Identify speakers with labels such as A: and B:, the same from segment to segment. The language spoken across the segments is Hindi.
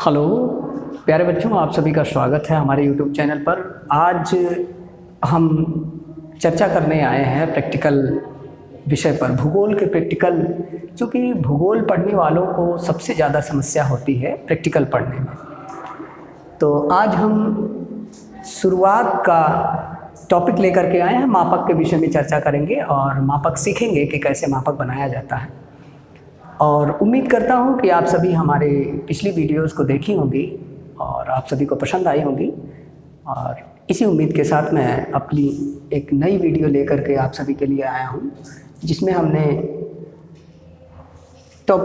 A: हेलो प्यारे बच्चों, आप सभी का स्वागत है हमारे YouTube चैनल पर। आज हम चर्चा करने आए हैं प्रैक्टिकल विषय पर, भूगोल के प्रैक्टिकल। क्योंकि भूगोल पढ़ने वालों को सबसे ज़्यादा समस्या होती है प्रैक्टिकल पढ़ने में। तो आज हम शुरुआत का टॉपिक लेकर के आए हैं, मापक के विषय में चर्चा करेंगे और मापक सीखेंगे कि कैसे मापक बनाया जाता है। और उम्मीद करता हूँ कि आप सभी हमारे पिछली वीडियोस को देखी होंगी और आप सभी को पसंद आई होंगी। और इसी उम्मीद के साथ मैं अपनी एक नई वीडियो लेकर के आप सभी के लिए आया हूँ, जिसमें हमने तो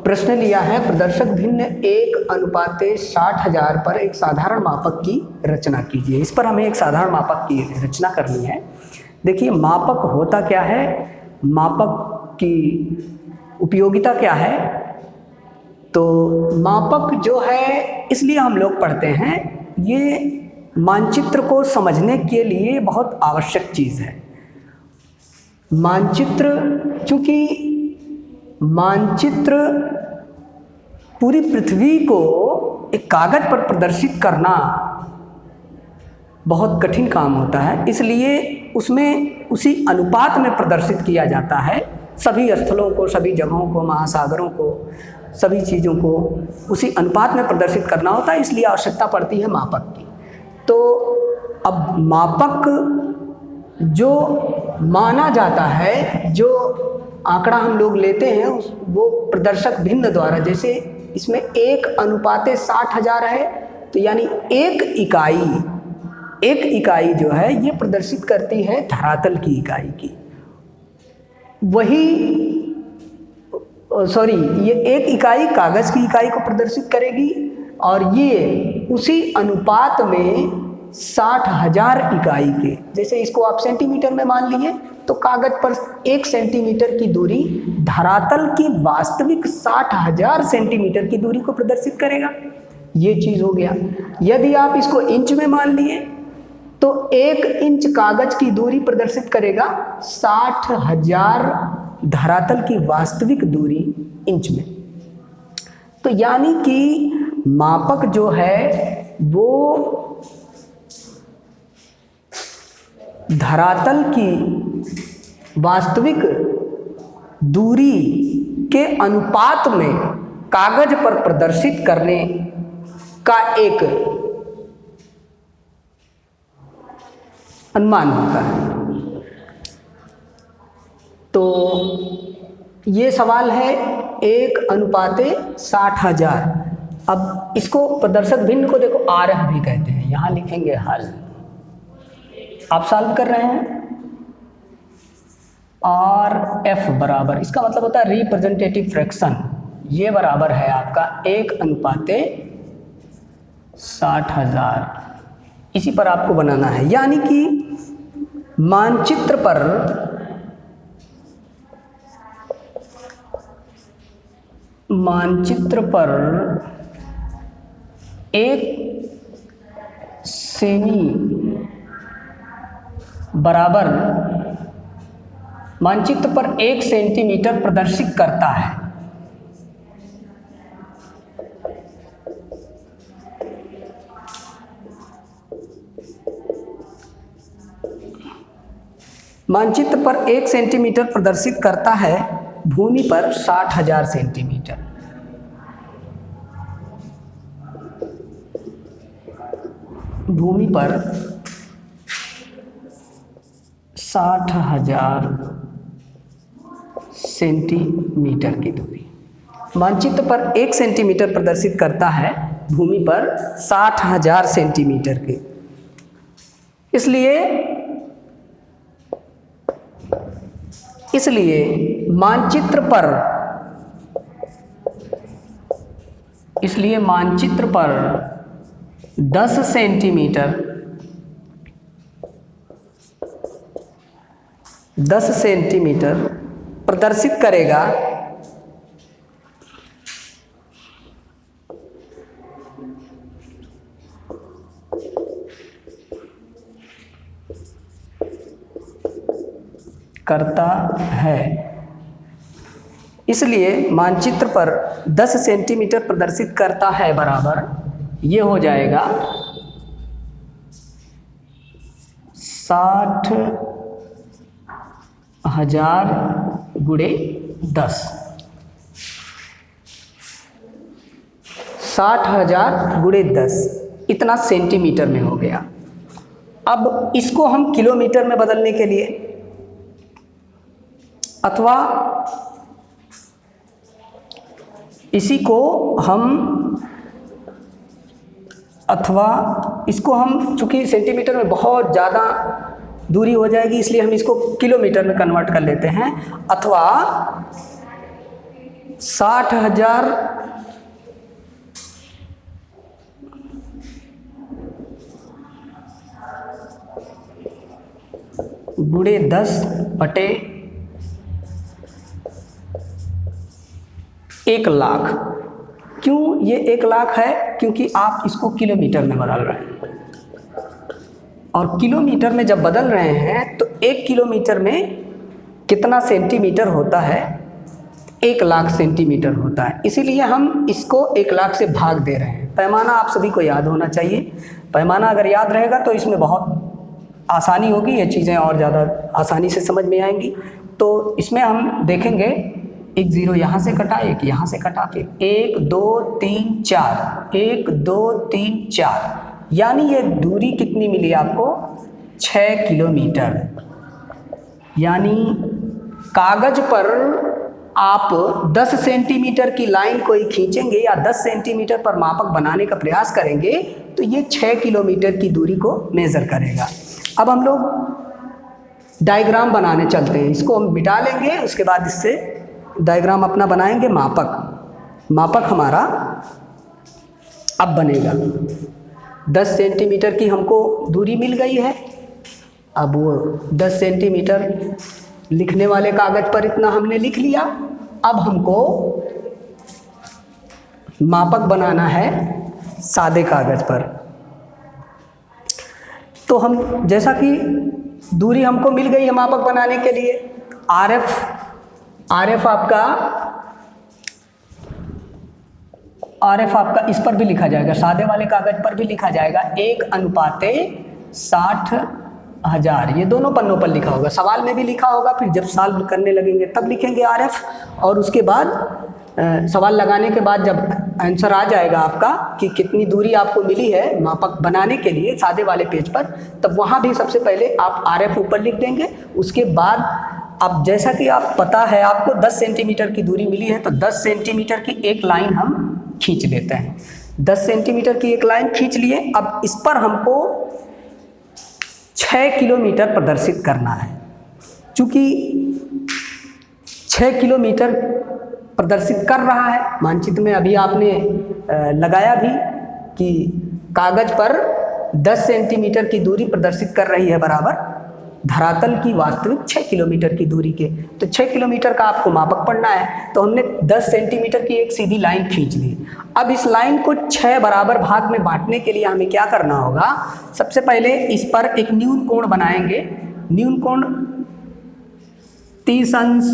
A: प्रश्न लिया है प्रदर्शक भिन्न 1:60,000 पर एक साधारण मापक की रचना कीजिए। इस पर हमें एक साधारण मापक की रचना करनी है। देखिए, मापक होता क्या है, मापक की उपयोगिता क्या है। तो मापक जो है, इसलिए हम लोग पढ़ते हैं, ये मानचित्र को समझने के लिए बहुत आवश्यक चीज़ है। मानचित्र, क्योंकि मानचित्र पूरी पृथ्वी को एक कागज पर प्रदर्शित करना बहुत कठिन काम होता है। इसलिए उसमें उसी अनुपात में प्रदर्शित किया जाता है। सभी स्थलों को, सभी जगहों को, महासागरों को, सभी चीज़ों को उसी अनुपात में प्रदर्शित करना होता है। इसलिए आवश्यकता पड़ती है मापक की। तो अब मापक जो माना जाता है, जो आंकड़ा हम लोग लेते हैं, वो प्रदर्शक भिन्न द्वारा, जैसे इसमें 1:60,000 है, तो यानी एक इकाई जो है ये प्रदर्शित करती है धरातल की इकाई की। ये एक इकाई कागज़ की इकाई को प्रदर्शित करेगी और ये उसी अनुपात में 60,000 इकाई के, जैसे इसको आप सेंटीमीटर में मान लिए, तो कागज पर 1 सेंटीमीटर की दूरी धरातल की वास्तविक 60,000 सेंटीमीटर की दूरी को प्रदर्शित करेगा। ये चीज़ हो गया। यदि आप इसको इंच में मान लिए तो 1 इंच कागज की दूरी प्रदर्शित करेगा 60,000 धरातल की वास्तविक दूरी इंच में। तो यानी कि मापक जो है वो धरातल की वास्तविक दूरी के अनुपात में कागज पर प्रदर्शित करने का एक अनुमान होता है। तो ये सवाल है 1:60,000। अब इसको प्रदर्शक भिन्न को देखो आरएफ भी कहते हैं। यहाँ लिखेंगे हल। आप सॉल्व कर रहे हैं, RF बराबर, इसका मतलब होता है रिप्रेजेंटेटिव फ्रैक्शन। ये बराबर है आपका 1:60,000। इसी पर आपको बनाना है। यानी कि मानचित्र पर एक सेमी बराबर, मानचित्र पर 1 सेंटीमीटर प्रदर्शित करता है। मानचित्र पर 1 सेंटीमीटर प्रदर्शित करता है, भूमि पर 60,000 सेंटीमीटर। भूमि पर 60,000 सेंटीमीटर की दूरी। मानचित्र पर 1 सेंटीमीटर प्रदर्शित करता है, भूमि पर 60,000 सेंटीमीटर की। इसलिए मानचित्र पर 10 सेंटीमीटर प्रदर्शित करेगा करता है इसलिए मानचित्र पर 10 सेंटीमीटर प्रदर्शित करता है बराबर ये हो जाएगा 60,000 गुणे 10। 60,000 गुणे 10 इतना सेंटीमीटर में हो गया। अब इसको हम किलोमीटर में बदलने के लिए अथवा इसको हम चूँकि सेंटीमीटर में बहुत ज़्यादा दूरी हो जाएगी इसलिए हम इसको किलोमीटर में कन्वर्ट कर लेते हैं। अथवा 60,000 गुणे 10 बटे 1 लाख। क्यों ये 1 लाख है? क्योंकि आप इसको किलोमीटर में बदल रहे हैं, और किलोमीटर में जब बदल रहे हैं तो 1 किलोमीटर में कितना सेंटीमीटर होता है? 1 लाख सेंटीमीटर होता है। इसीलिए हम इसको 1 लाख से भाग दे रहे हैं। पैमाना आप सभी को याद होना चाहिए। पैमाना अगर याद रहेगा तो इसमें बहुत आसानी होगी, ये चीज़ें और ज़्यादा आसानी से समझ में आएंगी। तो इसमें हम देखेंगे एक 0 यहाँ से कटा, एक यहाँ से कटा, फिर 1 2 3 4, 1 2 3 4, यानी ये दूरी कितनी मिली आपको? 6 किलोमीटर। यानी कागज पर आप 10 सेंटीमीटर की लाइन कोई खींचेंगे या 10 सेंटीमीटर पर मापक बनाने का प्रयास करेंगे तो ये 6 किलोमीटर की दूरी को मेज़र करेगा। अब हम लोग डायग्राम बनाने चलते हैं। इसको हम मिटा लेंगे, उसके बाद इससे डायग्राम अपना बनाएंगे। मापक हमारा अब बनेगा 10 सेंटीमीटर की हमको दूरी मिल गई है। अब वो 10 सेंटीमीटर लिखने वाले कागज पर इतना हमने लिख लिया। अब हमको मापक बनाना है सादे कागज पर। तो हम जैसा कि दूरी हमको मिल गई है मापक बनाने के लिए, आरएफ आपका इस पर भी लिखा जाएगा, सादे वाले कागज पर भी लिखा जाएगा 1:60,000। ये दोनों पन्नों पर लिखा होगा, सवाल में भी लिखा होगा, फिर जब सॉल्व करने लगेंगे तब लिखेंगे आरएफ। और उसके बाद सवाल लगाने के बाद जब आंसर आ जाएगा आपका कि कितनी दूरी आपको मिली है मापक बनाने के लिए सादे वाले पेज पर, तब वहाँ भी सबसे पहले आप आरएफ ऊपर लिख देंगे। उसके बाद अब जैसा कि आप पता है आपको 10 सेंटीमीटर की दूरी मिली है, तो 10 सेंटीमीटर की एक लाइन हम खींच लेते हैं। 10 सेंटीमीटर की एक लाइन खींच लिए। अब इस पर हमको 6 किलोमीटर प्रदर्शित करना है। चूँकि 6 किलोमीटर प्रदर्शित कर रहा है मानचित्र में, अभी आपने लगाया भी कि कागज पर 10 सेंटीमीटर की दूरी प्रदर्शित कर रही है बराबर धरातल की वास्तविक 6 किलोमीटर की दूरी के। तो 6 किलोमीटर का आपको मापक पढ़ना है, तो हमने 10 सेंटीमीटर की एक सीधी लाइन खींच ली। अब इस लाइन को 6 बराबर भाग में बांटने के लिए हमें क्या करना होगा? सबसे पहले इस पर एक न्यून कोण बनाएंगे। न्यून कोण 30 अंश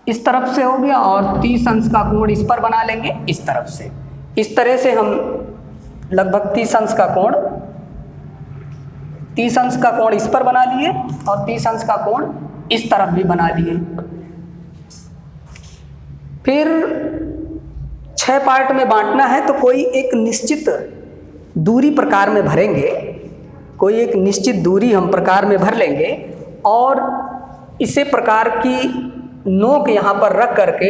A: इस तरफ से हो गया और 30 अंश का कोण इस पर बना लेंगे इस तरफ से। इस तरह से हम लगभग 30 अंश का कोण इस पर बना लिए और 30 अंश का कोण इस तरफ भी बना लिए। फिर 6 पार्ट में बांटना है, तो कोई एक निश्चित दूरी प्रकार में भरेंगे, कोई एक निश्चित दूरी हम प्रकार में भर लेंगे और इसे प्रकार की नोक यहाँ पर रख करके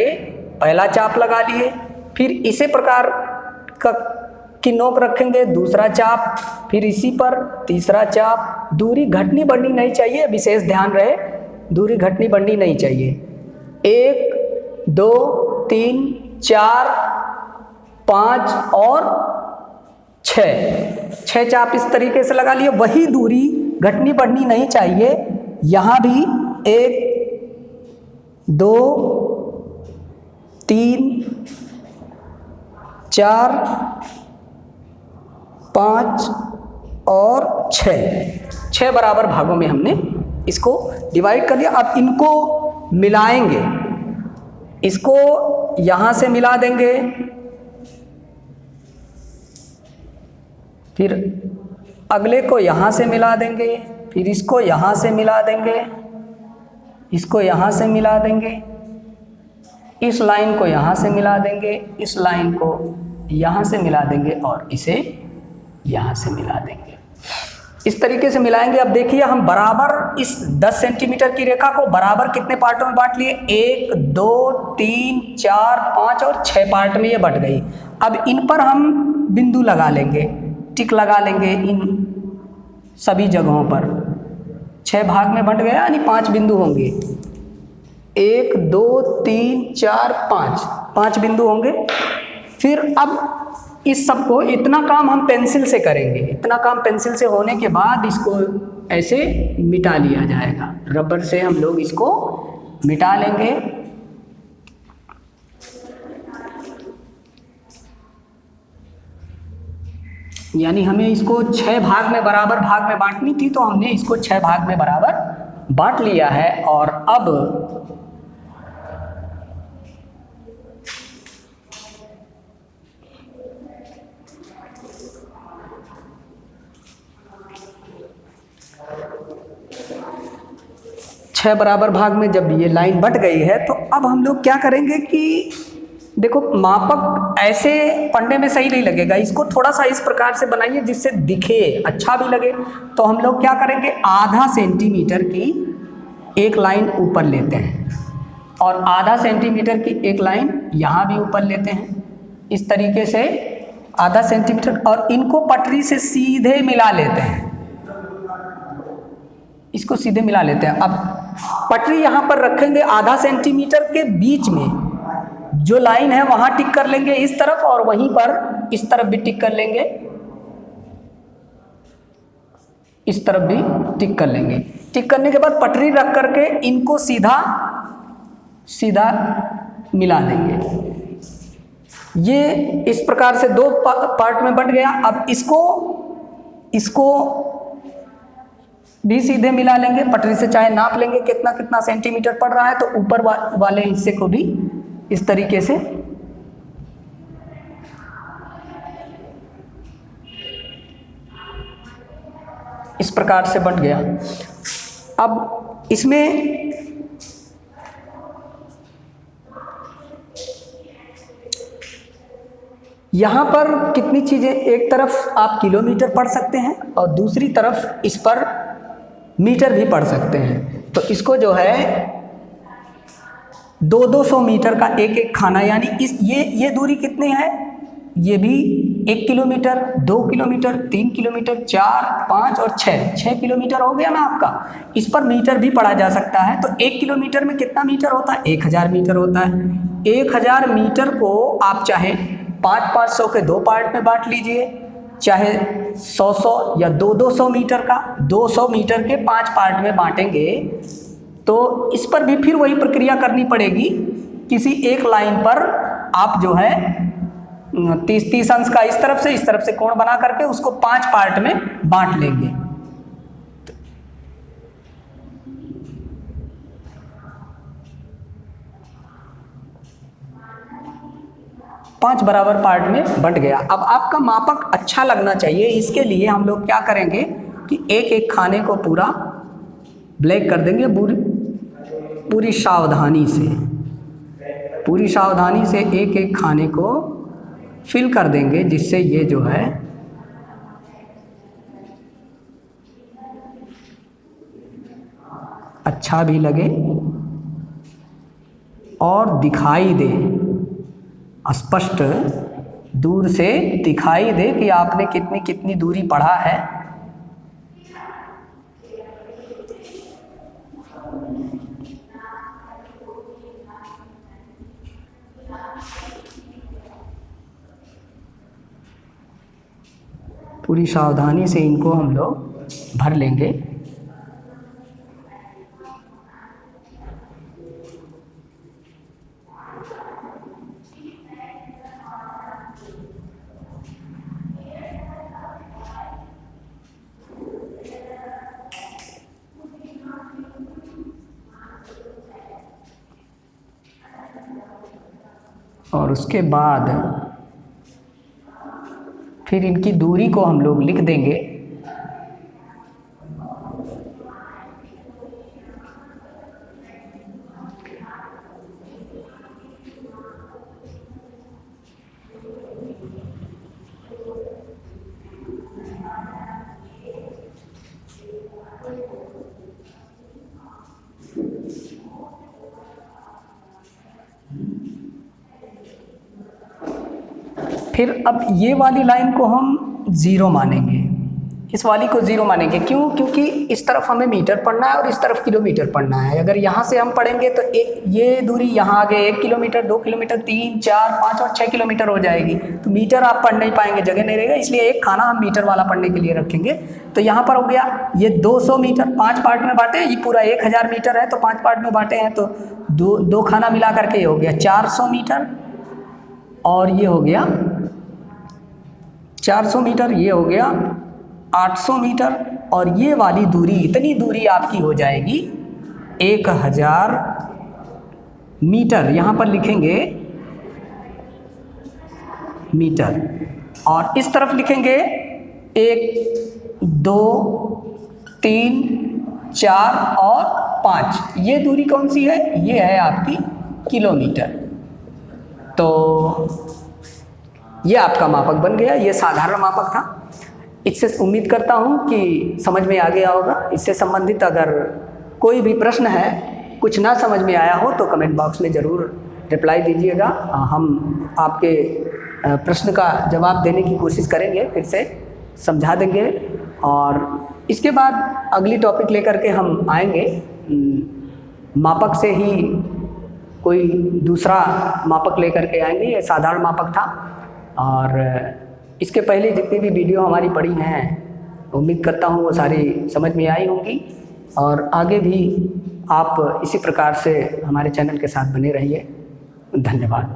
A: पहला चाप लगा लिए। फिर इसे प्रकार की नोक रखेंगे, दूसरा चाप, फिर इसी पर तीसरा चाप। दूरी घटनी बढ़नी नहीं चाहिए, विशेष ध्यान रहे, दूरी घटनी बढ़नी नहीं चाहिए। 1 2 3 4 5 और 6 चाप इस तरीके से लगा लिए। वही दूरी घटनी बढ़नी नहीं चाहिए। यहाँ भी 1 2 3 4 5 और 6 बराबर भागों में हमने इसको डिवाइड कर लिया। अब इनको मिलाएंगे, इसको यहाँ से मिला देंगे, फिर अगले को यहाँ से मिला देंगे, फिर इसको यहाँ से मिला देंगे, इसको यहाँ से मिला देंगे, इस लाइन को यहाँ से मिला देंगे, इस लाइन को यहाँ से मिला देंगे और इसे यहाँ से मिला देंगे। इस तरीके से मिलाएंगे। अब देखिए हम बराबर इस 10 सेंटीमीटर की रेखा को बराबर कितने पार्टों में बांट लिए, 1 2 3 4 5 और 6 पार्ट में ये बट गई। अब इन पर हम बिंदु लगा लेंगे, टिक लगा लेंगे इन सभी जगहों पर। 6 भाग में बट गया यानी 5 बिंदु होंगे, 1 2 3 4 5 बिंदु होंगे। फिर अब इस सब को इतना काम हम पेंसिल से करेंगे। इतना काम पेंसिल से होने के बाद इसको ऐसे मिटा लिया जाएगा, रबर से हम लोग इसको मिटा लेंगे। यानी हमें इसको 6 भाग में बराबर भाग में बांटनी थी, तो हमने इसको 6 भाग में बराबर बांट लिया है। और अब छह बराबर भाग में जब ये लाइन बट गई है, तो अब हम लोग क्या करेंगे कि देखो मापक ऐसे पढ़ने में सही नहीं लगेगा, इसको थोड़ा सा इस प्रकार से बनाइए जिससे दिखे, अच्छा भी लगे। तो हम लोग क्या करेंगे, आधा सेंटीमीटर की एक लाइन ऊपर लेते हैं और आधा सेंटीमीटर की एक लाइन यहाँ भी ऊपर लेते हैं, इस तरीके से आधा सेंटीमीटर, और इनको पटरी से सीधे मिला लेते हैं। इसको सीधे मिला लेते हैं। अब पटरी यहाँ पर रखेंगे आधा सेंटीमीटर के बीच में, जो लाइन है वहाँ टिक कर लेंगे इस तरफ, और वहीं पर इस तरफ भी टिक कर लेंगे, इस तरफ भी टिक कर लेंगे। टिक करने के बाद पटरी रख करके इनको सीधा सीधा मिला देंगे। ये इस प्रकार से 2 पार्ट में बट गया। अब इसको भी सीधे मिला लेंगे, पटरी से चाहे नाप लेंगे कितना कितना सेंटीमीटर पड़ रहा है, तो ऊपर वाले हिस्से को भी इस तरीके से इस प्रकार से बट गया। अब इसमें यहाँ पर कितनी चीज़ें, एक तरफ आप किलोमीटर पढ़ सकते हैं और दूसरी तरफ इस पर मीटर भी पढ़ सकते हैं। तो इसको जो है 200 मीटर का एक एक खाना, यानी ये दूरी कितनी है, ये भी 1 किलोमीटर, 2 किलोमीटर, 3 किलोमीटर, 4, 5 और 6 किलोमीटर हो गया ना आपका। इस पर मीटर भी पढ़ा जा सकता है। तो 1 किलोमीटर में कितना मीटर होता है, 1000 मीटर होता है। 1000 मीटर को आप चाहे 500 के 2 पार्ट में बांट लीजिए, चाहे 100 या 200 मीटर का 200 मीटर के 5 पार्ट में बांटेंगे, तो इस पर भी फिर वही प्रक्रिया करनी पड़ेगी। किसी एक लाइन पर आप जो है 30 अंश का इस तरफ से कोण बना करके उसको 5 पार्ट में बांट लेंगे। पांच बराबर पार्ट में बंट गया। अब आपका मापक अच्छा लगना चाहिए, इसके लिए हम लोग क्या करेंगे कि एक एक खाने को पूरा ब्लैक कर देंगे, पूरी सावधानी से एक एक खाने को फिल कर देंगे, जिससे ये जो है अच्छा भी लगे और दिखाई दे, स्पष्ट दूर से दिखाई दे कि आपने कितनी दूरी पढ़ा है। पूरी सावधानी से इनको हम लोग भर लेंगे। और उसके बाद फिर इनकी दूरी को हम लोग लिख देंगे। फिर अब ये वाली लाइन को हम ज़ीरो मानेंगे, इस वाली को ज़ीरो मानेंगे। क्यों? क्योंकि इस तरफ हमें मीटर पढ़ना है और इस तरफ किलोमीटर पढ़ना है। अगर यहाँ से हम पढ़ेंगे तो ये दूरी यहाँ आगे 1 किलोमीटर, 2 किलोमीटर, 3, 4, 5 और 6 किलोमीटर हो जाएगी। तो मीटर आप पढ़ नहीं पाएंगे, जगह नहीं रहेगा, इसलिए एक खाना हम मीटर वाला पढ़ने के लिए रखेंगे। तो यहाँ पर हो गया ये 200 मीटर, 5 पार्ट में बांटे, ये पूरा 1000 मीटर है तो 5 पार्ट में बांटे हैं, तो दो खाना मिला करके ये हो गया 400 मीटर, और ये हो गया 400 मीटर, ये हो गया 800 मीटर, और ये वाली दूरी, इतनी दूरी आपकी हो जाएगी 1000 मीटर। यहाँ पर लिखेंगे मीटर, और इस तरफ लिखेंगे 1, 2, 3, 4 और 5। ये दूरी कौन सी है? ये है आपकी किलोमीटर। तो ये आपका मापक बन गया, ये साधारण मापक था। इससे उम्मीद करता हूँ कि समझ में आ गया होगा। इससे संबंधित अगर कोई भी प्रश्न है, कुछ ना समझ में आया हो तो कमेंट बॉक्स में ज़रूर रिप्लाई दीजिएगा। हम आपके प्रश्न का जवाब देने की कोशिश करेंगे, फिर से समझा देंगे। और इसके बाद अगली टॉपिक लेकर के हम आएंगे, मापक से ही कोई दूसरा मापक लेकर के आएंगे। ये साधारण मापक था, और इसके पहले जितनी भी वीडियो हमारी पड़ी हैं, उम्मीद करता हूँ वो सारी समझ में आई होंगी। और आगे भी आप इसी प्रकार से हमारे चैनल के साथ बने रहिए। धन्यवाद।